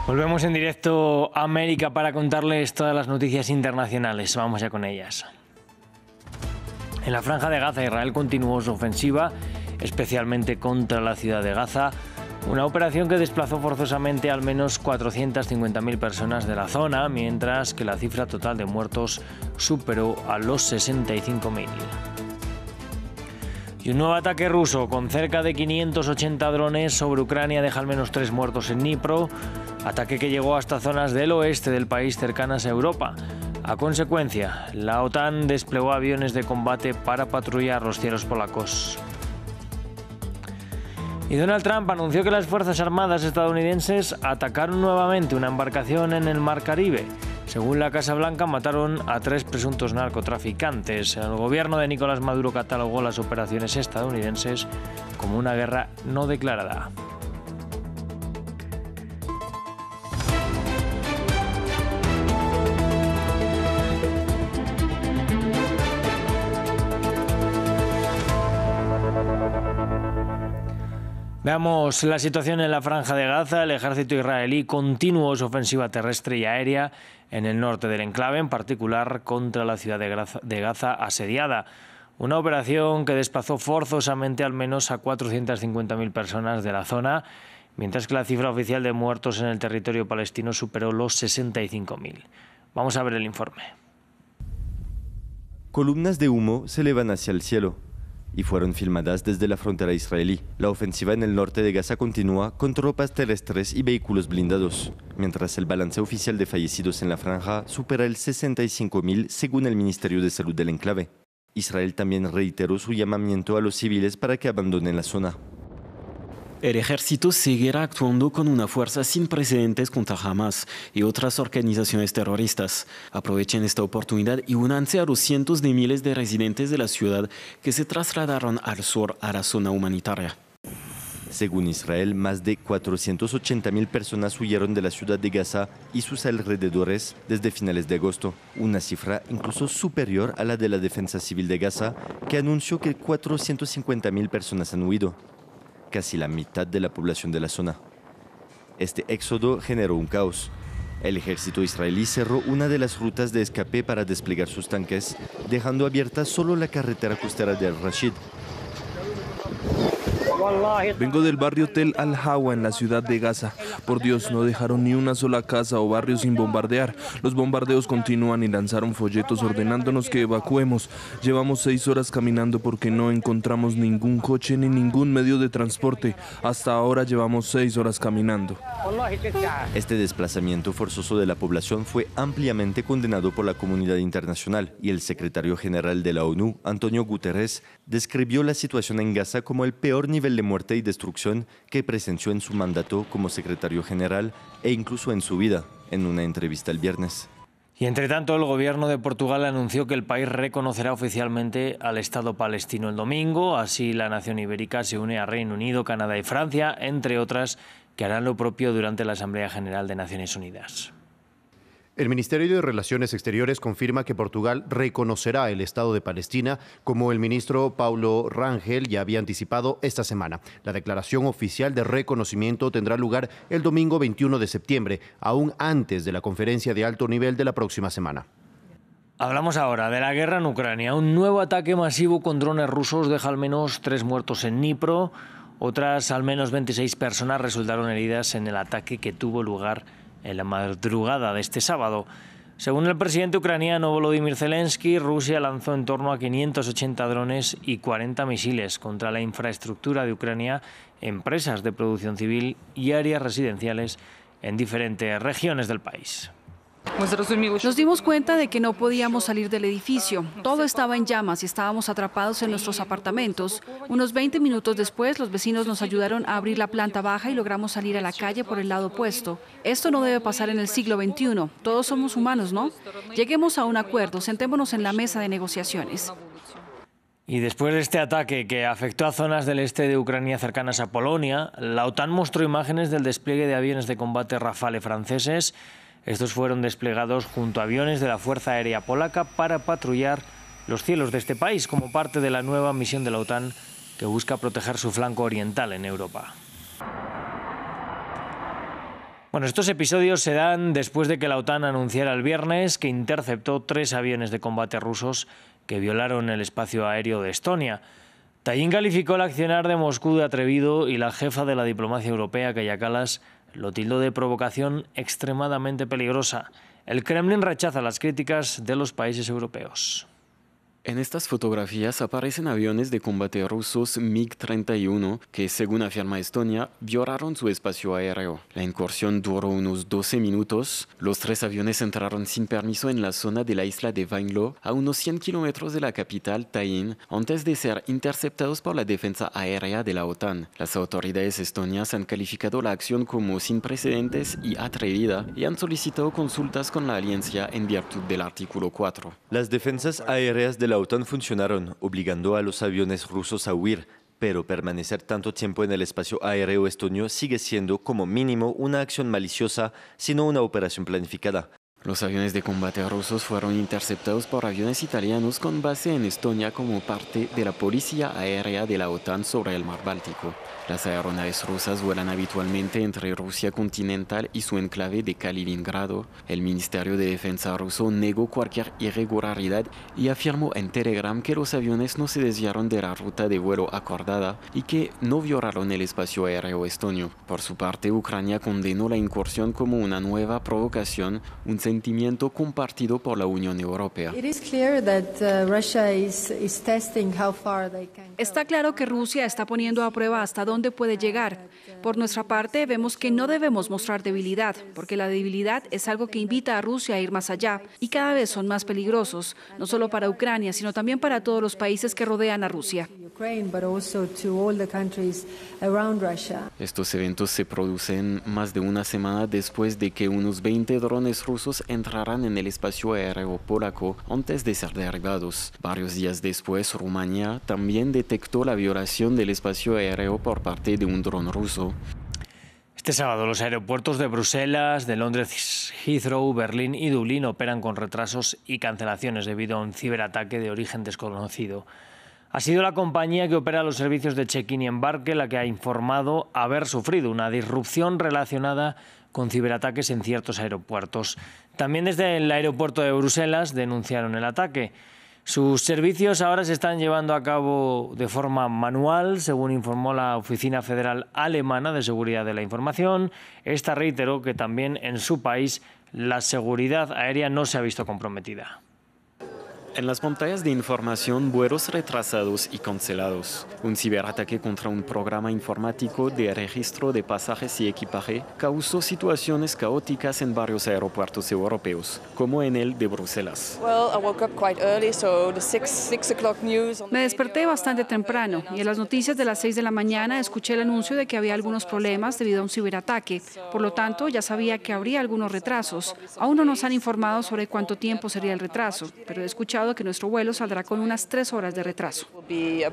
Volvemos en directo a América para contarles todas las noticias internacionales. Vamos ya con ellas. En la Franja de Gaza, Israel continuó su ofensiva, especialmente contra la ciudad de Gaza, una operación que desplazó forzosamente al menos 450.000 personas de la zona, mientras que la cifra total de muertos superó a los 65.000. Y un nuevo ataque ruso con cerca de 580 drones sobre Ucrania deja al menos 3 muertos en Dnipro, ataque que llegó hasta zonas del oeste del país cercanas a Europa. A consecuencia, la OTAN desplegó aviones de combate para patrullar los cielos polacos. Y Donald Trump anunció que las Fuerzas Armadas estadounidenses atacaron nuevamente una embarcación en el Mar Caribe. Según la Casa Blanca, mataron a 3 presuntos narcotraficantes. El gobierno de Nicolás Maduro catalogó las operaciones estadounidenses como una guerra no declarada. Veamos la situación en la Franja de Gaza. El ejército israelí continuó su ofensiva terrestre y aérea en el norte del enclave, en particular contra la ciudad de Gaza asediada. Una operación que desplazó forzosamente al menos a 450.000 personas de la zona, mientras que la cifra oficial de muertos en el territorio palestino superó los 65.000. Vamos a ver el informe. Columnas de humo se elevan hacia el cielo y fueron filmadas desde la frontera israelí. La ofensiva en el norte de Gaza continúa con tropas terrestres y vehículos blindados, mientras el balance oficial de fallecidos en la franja supera el 65.000 según el Ministerio de Salud del enclave. Israel también reiteró su llamamiento a los civiles para que abandonen la zona. El ejército seguirá actuando con una fuerza sin precedentes contra Hamas y otras organizaciones terroristas. Aprovechen esta oportunidad y únanse a los cientos de miles de residentes de la ciudad que se trasladaron al sur a la zona humanitaria. Según Israel, más de 480.000 personas huyeron de la ciudad de Gaza y sus alrededores desde finales de agosto, una cifra incluso superior a la de la Defensa Civil de Gaza, que anunció que 450.000 personas han huido, casi la mitad de la población de la zona. Este éxodo generó un caos. El ejército israelí cerró una de las rutas de escape para desplegar sus tanques, dejando abierta solo la carretera costera de Al-Rashid. Vengo del barrio Tel Al-Hawa en la ciudad de Gaza. Por Dios, no dejaron ni una sola casa o barrio sin bombardear. Los bombardeos continúan y lanzaron folletos ordenándonos que evacuemos. Llevamos 6 horas caminando porque no encontramos ningún coche ni ningún medio de transporte. Hasta ahora llevamos 6 horas caminando. Este desplazamiento forzoso de la población fue ampliamente condenado por la comunidad internacional y el secretario general de la ONU, Antonio Guterres, describió la situación en Gaza como el peor nivel de muerte y destrucción que presenció en su mandato como secretario general e incluso en su vida, en una entrevista el viernes. Y entre tanto, el gobierno de Portugal anunció que el país reconocerá oficialmente al Estado palestino el domingo. Así, la nación ibérica se une a Reino Unido, Canadá y Francia, entre otras, que harán lo propio durante la Asamblea General de Naciones Unidas. El Ministerio de Relaciones Exteriores confirma que Portugal reconocerá el Estado de Palestina, como el ministro Paulo Rangel ya había anticipado esta semana. La declaración oficial de reconocimiento tendrá lugar el domingo 21 de septiembre, aún antes de la conferencia de alto nivel de la próxima semana. Hablamos ahora de la guerra en Ucrania. Un nuevo ataque masivo con drones rusos deja al menos 3 muertos en Dnipro. Otras al menos 26 personas resultaron heridas en el ataque que tuvo lugar en la madrugada de este sábado. Según el presidente ucraniano Volodymyr Zelensky, Rusia lanzó en torno a 580 drones y 40 misiles contra la infraestructura de Ucrania, empresas de producción civil y áreas residenciales en diferentes regiones del país. Nos dimos cuenta de que no podíamos salir del edificio. Todo estaba en llamas y estábamos atrapados en nuestros apartamentos. Unos 20 minutos después, los vecinos nos ayudaron a abrir la planta baja y logramos salir a la calle por el lado opuesto. Esto no debe pasar en el siglo XXI. Todos somos humanos, ¿no? Lleguemos a un acuerdo, sentémonos en la mesa de negociaciones. Y después de este ataque que afectó a zonas del este de Ucrania cercanas a Polonia, la OTAN mostró imágenes del despliegue de aviones de combate Rafale franceses. Estos fueron desplegados junto a aviones de la Fuerza Aérea Polaca para patrullar los cielos de este país como parte de la nueva misión de la OTAN que busca proteger su flanco oriental en Europa. Bueno, estos episodios se dan después de que la OTAN anunciara el viernes que interceptó 3 aviones de combate rusos que violaron el espacio aéreo de Estonia. Tallinn calificó el accionar de Moscú de atrevido y la jefa de la diplomacia europea, Kaja Kallas, lo tildó de provocación extremadamente peligrosa. El Kremlin rechaza las críticas de los países europeos. En estas fotografías aparecen aviones de combate rusos MiG-31 que, según afirma Estonia, violaron su espacio aéreo. La incursión duró unos 12 minutos. Los 3 aviones entraron sin permiso en la zona de la isla de Vainglo, a unos 100 kilómetros de la capital, Tallinn, antes de ser interceptados por la defensa aérea de la OTAN. Las autoridades estonias han calificado la acción como sin precedentes y atrevida y han solicitado consultas con la alianza en virtud del artículo 4. Las defensas aéreas de la OTAN funcionaron, obligando a los aviones rusos a huir, pero permanecer tanto tiempo en el espacio aéreo estonio sigue siendo, como mínimo, una acción maliciosa, sino una operación planificada. Los aviones de combate rusos fueron interceptados por aviones italianos con base en Estonia como parte de la policía aérea de la OTAN sobre el mar Báltico. Las aeronaves rusas vuelan habitualmente entre Rusia continental y su enclave de Kaliningrado. El Ministerio de Defensa ruso negó cualquier irregularidad y afirmó en Telegram que los aviones no se desviaron de la ruta de vuelo acordada y que no violaron el espacio aéreo estonio. Por su parte, Ucrania condenó la incursión como una nueva provocación, un sentimiento compartido por la Unión Europea. Está claro que Rusia está poniendo a prueba hasta dónde puede llegar. Por nuestra parte, vemos que no debemos mostrar debilidad, porque la debilidad es algo que invita a Rusia a ir más allá, y cada vez son más peligrosos, no solo para Ucrania, sino también para todos los países que rodean a Rusia. Estos eventos se producen más de una semana después de que unos 20 drones rusos entraran en el espacio aéreo polaco antes de ser derribados. Varios días después, Rumania también detectó la violación del espacio aéreo por parte de un dron ruso. Este sábado los aeropuertos de Bruselas, de Londres, Heathrow, Berlín y Dublín operan con retrasos y cancelaciones debido a un ciberataque de origen desconocido. Ha sido la compañía que opera los servicios de check-in y embarque la que ha informado haber sufrido una disrupción relacionada con ciberataques en ciertos aeropuertos. También desde el aeropuerto de Bruselas denunciaron el ataque. Sus servicios ahora se están llevando a cabo de forma manual, según informó la Oficina Federal Alemana de Seguridad de la Información. Esta reiteró que también en su país la seguridad aérea no se ha visto comprometida. En las pantallas de información, vuelos retrasados y cancelados. Un ciberataque contra un programa informático de registro de pasajes y equipaje causó situaciones caóticas en varios aeropuertos europeos, como en el de Bruselas. Me desperté bastante temprano y en las noticias de las 6 de la mañana escuché el anuncio de que había algunos problemas debido a un ciberataque. Por lo tanto, ya sabía que habría algunos retrasos. Aún no nos han informado sobre cuánto tiempo sería el retraso, pero he escuchado que nuestro vuelo saldrá con unas 3 horas de retraso. El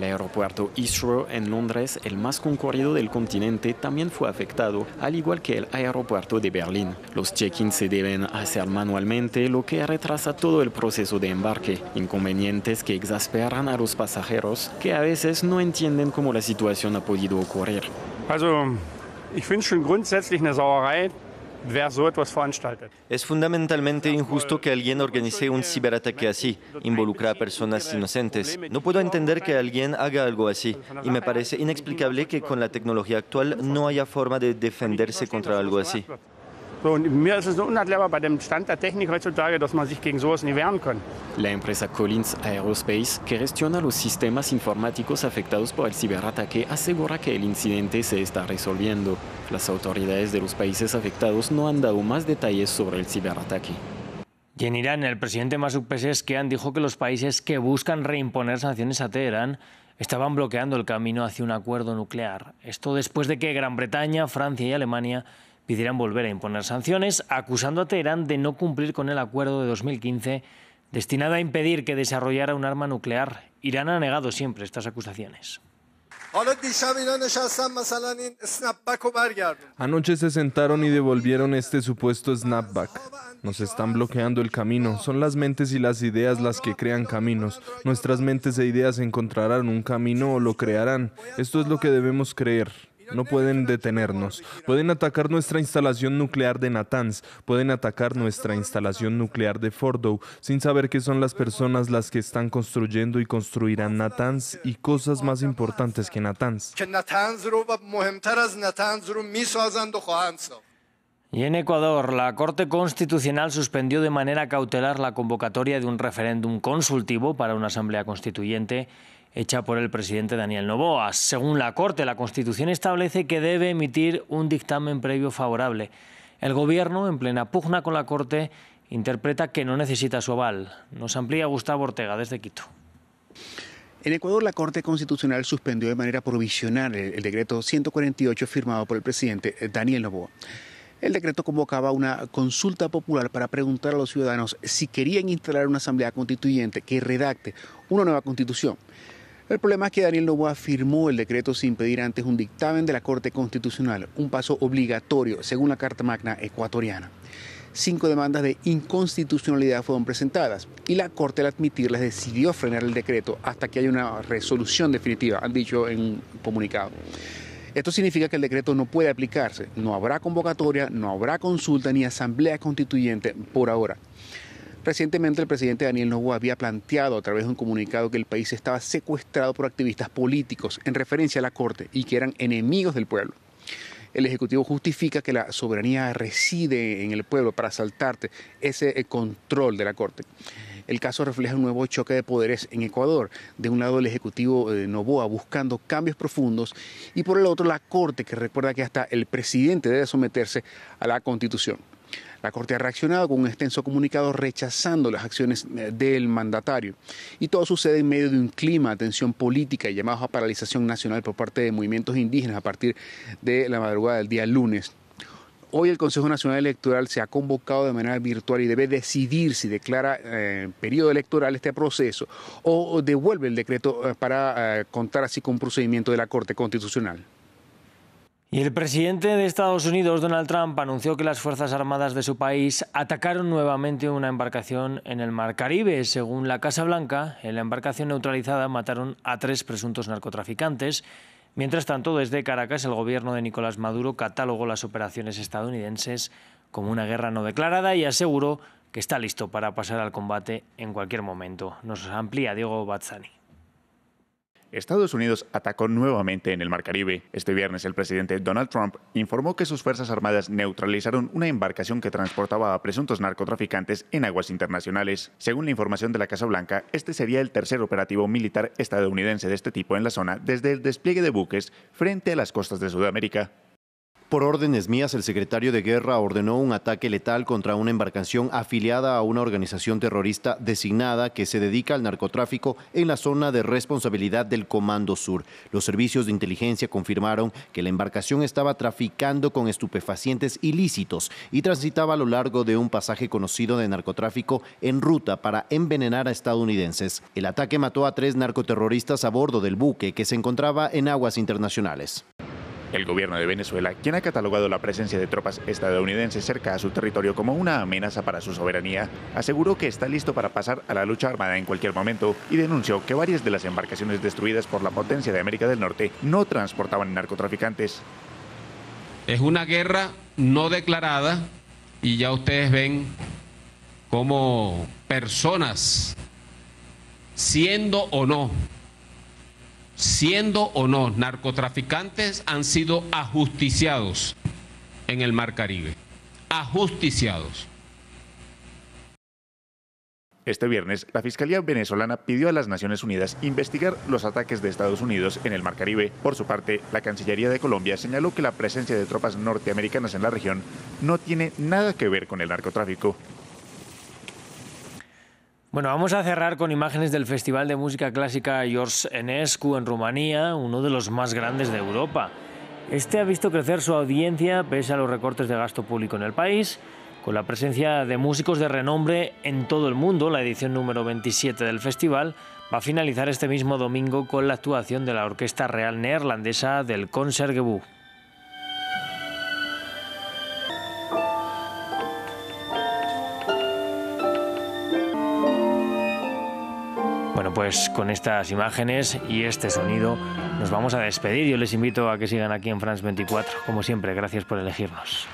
aeropuerto Heathrow en Londres, el más concurrido del continente, también fue afectado, al igual que el aeropuerto de Berlín. Los check-ins se deben hacer manualmente, lo que retrasa todo el proceso de embarque. Inconvenientes que exasperan a los pasajeros, que a veces no entienden cómo la situación ha podido ocurrir. Ich finde schon grundsätzlich eine Sauerei. Es fundamentalmente injusto que alguien organice un ciberataque así, involucra a personas inocentes. No puedo entender que alguien haga algo así y me parece inexplicable que con la tecnología actual no haya forma de defenderse contra algo así. Mir ist es so unerklärbar bei dem Stand der Technik heutzutage, dass man sich gegen sowas nie wehren kann. La empresa Collins Aerospace, que gestiona los sistemas informáticos afectados por el ciberataque, asegura que el incidente se está resolviendo. Las autoridades de los países afectados no han dado más detalles sobre el ciberataque. Y en Irán, el presidente Masoud Pezeshkian dijo que los países que buscan reimponer sanciones a Teherán estaban bloqueando el camino hacia un acuerdo nuclear. Esto después de que Gran Bretaña, Francia y Alemania pidieran volver a imponer sanciones, acusando a Teherán de no cumplir con el acuerdo de 2015 destinado a impedir que desarrollara un arma nuclear. Irán ha negado siempre estas acusaciones. Anoche se sentaron y devolvieron este supuesto snapback. Nos están bloqueando el camino. Son las mentes y las ideas las que crean caminos. Nuestras mentes e ideas encontrarán un camino o lo crearán. Esto es lo que debemos creer. no pueden detenernos. Pueden atacar nuestra instalación nuclear de Natanz, pueden atacar nuestra instalación nuclear de Fordow, sin saber que son las personas las que están construyendo y construirán Natanz y cosas más importantes que Natanz. Y en Ecuador, la Corte Constitucional suspendió de manera cautelar la convocatoria de un referéndum consultivo para una asamblea constituyente hecha por el presidente Daniel Noboa. Según la Corte, la Constitución establece que debe emitir un dictamen previo favorable. El Gobierno, en plena pugna con la Corte, interpreta que no necesita su aval. Nos amplía Gustavo Ortega desde Quito. En Ecuador, la Corte Constitucional suspendió de manera provisional el decreto 148 firmado por el presidente Daniel Noboa. El decreto convocaba una consulta popular para preguntar a los ciudadanos si querían instalar una asamblea constituyente que redacte una nueva constitución. El problema es que Daniel Noboa firmó el decreto sin pedir antes un dictamen de la Corte Constitucional, un paso obligatorio según la Carta Magna ecuatoriana. 5 demandas de inconstitucionalidad fueron presentadas y la Corte al admitirlas decidió frenar el decreto hasta que haya una resolución definitiva, han dicho en un comunicado. Esto significa que el decreto no puede aplicarse, no habrá convocatoria, no habrá consulta ni asamblea constituyente por ahora. Recientemente el presidente Daniel Noboa había planteado a través de un comunicado que el país estaba secuestrado por activistas políticos en referencia a la Corte y que eran enemigos del pueblo. El Ejecutivo justifica que la soberanía reside en el pueblo para saltarte ese control de la Corte. El caso refleja un nuevo choque de poderes en Ecuador. De un lado el Ejecutivo de Noboa buscando cambios profundos y por el otro la Corte que recuerda que hasta el presidente debe someterse a la Constitución. La Corte ha reaccionado con un extenso comunicado rechazando las acciones del mandatario. Y todo sucede en medio de un clima de tensión política y llamados a paralización nacional por parte de movimientos indígenas a partir de la madrugada del día lunes. Hoy el Consejo Nacional Electoral se ha convocado de manera virtual y debe decidir si declara periodo electoral este proceso o devuelve el decreto para contar así con un procedimiento de la Corte Constitucional. Y el presidente de Estados Unidos, Donald Trump, anunció que las Fuerzas Armadas de su país atacaron nuevamente una embarcación en el Mar Caribe. Según la Casa Blanca, en la embarcación neutralizada mataron a 3 presuntos narcotraficantes. Mientras tanto, desde Caracas, el gobierno de Nicolás Maduro catalogó las operaciones estadounidenses como una guerra no declarada y aseguró que está listo para pasar al combate en cualquier momento. Nos amplía Diego Bazzani. Estados Unidos atacó nuevamente en el Mar Caribe. Este viernes el presidente Donald Trump informó que sus Fuerzas Armadas neutralizaron una embarcación que transportaba a presuntos narcotraficantes en aguas internacionales. Según la información de la Casa Blanca, este sería el tercer operativo militar estadounidense de este tipo en la zona desde el despliegue de buques frente a las costas de Sudamérica. Por órdenes mías, el secretario de Guerra ordenó un ataque letal contra una embarcación afiliada a una organización terrorista designada que se dedica al narcotráfico en la zona de responsabilidad del Comando Sur. Los servicios de inteligencia confirmaron que la embarcación estaba traficando con estupefacientes ilícitos y transitaba a lo largo de un pasaje conocido de narcotráfico en ruta para envenenar a estadounidenses. El ataque mató a 3 narcoterroristas a bordo del buque que se encontraba en aguas internacionales. El gobierno de Venezuela, quien ha catalogado la presencia de tropas estadounidenses cerca a su territorio como una amenaza para su soberanía, aseguró que está listo para pasar a la lucha armada en cualquier momento y denunció que varias de las embarcaciones destruidas por la potencia de América del Norte no transportaban narcotraficantes. Es una guerra no declarada y ya ustedes ven cómo personas, siendo o no narcotraficantes, han sido ajusticiados en el Mar Caribe. Ajusticiados. Este viernes, la Fiscalía venezolana pidió a las Naciones Unidas investigar los ataques de Estados Unidos en el Mar Caribe. Por su parte, la Cancillería de Colombia señaló que la presencia de tropas norteamericanas en la región no tiene nada que ver con el narcotráfico. Bueno, vamos a cerrar con imágenes del Festival de Música Clásica George Enescu en Rumanía, uno de los más grandes de Europa. Este ha visto crecer su audiencia pese a los recortes de gasto público en el país, con la presencia de músicos de renombre en todo el mundo. La edición número 27 del festival va a finalizar este mismo domingo con la actuación de la Orquesta Real Neerlandesa del Concertgebouw. pues con estas imágenes y este sonido nos vamos a despedir. Yo les invito a que sigan aquí en France 24. Como siempre, gracias por elegirnos.